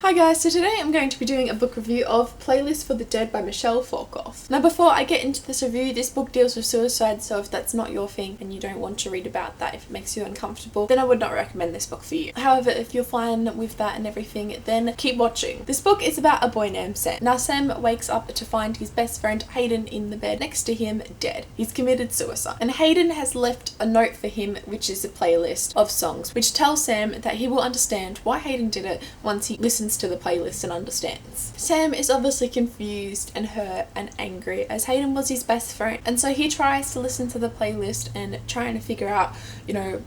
Hi guys, so today I'm going to be doing a book review of Playlist for the Dead by Michelle Falkoff. Now before I get into this review, this book deals with suicide, so if that's not your thing and you don't want to read about that, if it makes you uncomfortable, then I would not recommend this book for you. However, if you're fine with that and everything, then keep watching. This book is about a boy named Sam. Now Sam wakes up to find his best friend Hayden in the bed next to him dead. He's committed suicide. And Hayden has left a note for him, which is a playlist of songs, which tells Sam that he will understand why Hayden did it once he listens to the playlist and understands. Sam is obviously confused and hurt and angry as Hayden was his best friend, and so he tries to listen to the playlist and trying to figure out,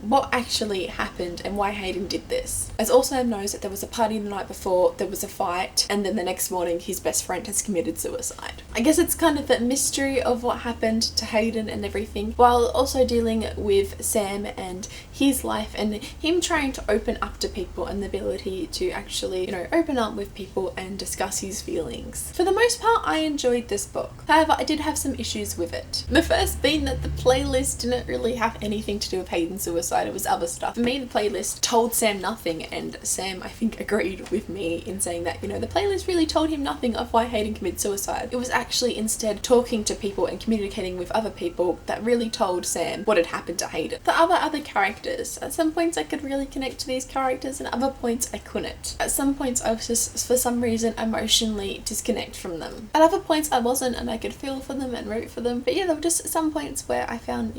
what actually happened and why Hayden did this. As all Sam knows that there was a party the night before, there was a fight, and then the next morning his best friend has committed suicide. I guess it's kind of that mystery of what happened to Hayden and everything, while also dealing with Sam and his life and him trying to open up to people and the ability to actually, open up with people and discuss his feelings. For the most part, I enjoyed this book. However, I did have some issues with it. The first being that the playlist didn't really have anything to do with Hayden's suicide, it was other stuff. For me, the playlist told Sam nothing, and Sam, I think, agreed with me in saying that, the playlist really told him nothing of why Hayden committed suicide. It was actually instead talking to people and communicating with other people that really told Sam what had happened to Hayden. The other characters, at some points I could really connect to these characters and other points I couldn't. At some points I was just, for some reason, emotionally disconnect from them. At other points I wasn't, and I could feel for them and root for them, but yeah, there were just some points where I found,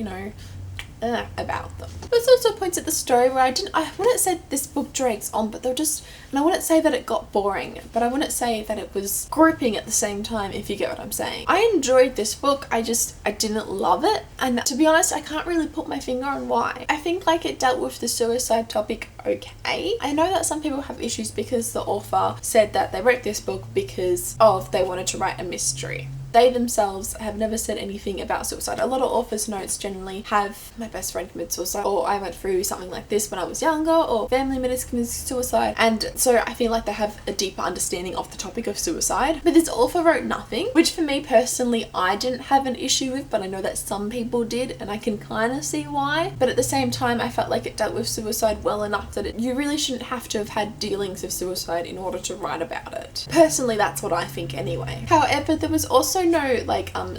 about them. There's also points at the story where I wouldn't say this book drags on, but and I wouldn't say that it got boring, but I wouldn't say that it was gripping at the same time, if you get what I'm saying. I enjoyed this book, I didn't love it, and to be honest, I can't really put my finger on why. I think it dealt with the suicide topic okay. I know that some people have issues because the author said that they wrote this book because they wanted to write a mystery. They themselves have never said anything about suicide. A lot of authors' notes generally have my best friend committed suicide, or I went through something like this when I was younger, or family members committed suicide, and so I feel like they have a deeper understanding of the topic of suicide. But this author wrote nothing, which for me personally I didn't have an issue with, but I know that some people did, and I can kind of see why. But at the same time, I felt like it dealt with suicide well enough that you really shouldn't have to have had dealings of suicide in order to write about it. Personally, that's what I think anyway. However, there was also no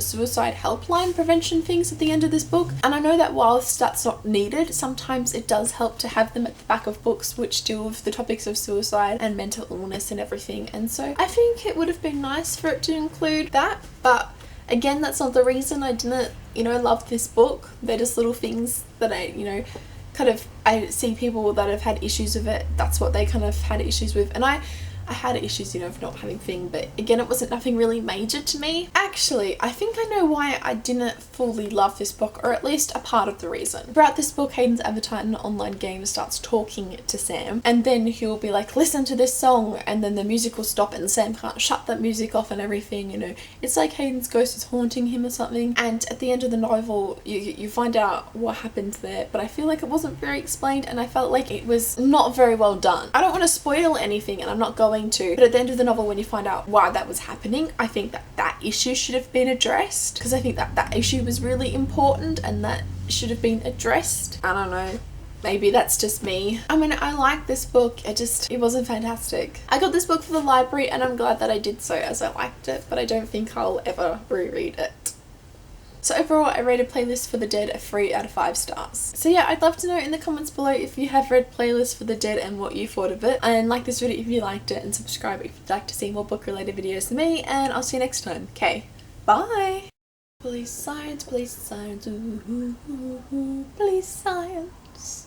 suicide helpline prevention things at the end of this book, and I know that whilst that's not needed, sometimes it does help to have them at the back of books which deal with the topics of suicide and mental illness and everything, and so I think it would have been nice for it to include that. But again, that's not the reason I didn't love this book. They're just little things that I see people that have had issues with it, that's what they kind of had issues with, and I had issues, of not having thing, but again, it wasn't nothing really major to me. Actually, I think I know why I didn't fully love this book, or at least a part of the reason. Throughout this book, Hayden's avatar in an online game starts talking to Sam, and then he'll be like, listen to this song, and then the music will stop and Sam can't shut that music off and everything, It's like Hayden's ghost is haunting him or something, and at the end of the novel, you find out what happened there, but I feel like it wasn't very explained, and I felt like it was not very well done. I don't want to spoil anything, and I'm not going to, but at the end of the novel, when you find out why that was happening, I think that issue should have been addressed, because I think that issue was really important and that should have been addressed. I don't know, maybe that's just me. I mean, I like this book, it wasn't fantastic. I got this book from the library and I'm glad that I did so, as I liked it, but I don't think I'll ever reread it. So overall, I rated Playlist for the Dead a 3 out of 5 stars. So yeah, I'd love to know in the comments below if you have read Playlist for the Dead and what you thought of it. And like this video if you liked it, and subscribe if you'd like to see more book related videos than me, and I'll see you next time. Okay, bye! Police science, ooh, ooh, ooh, police science.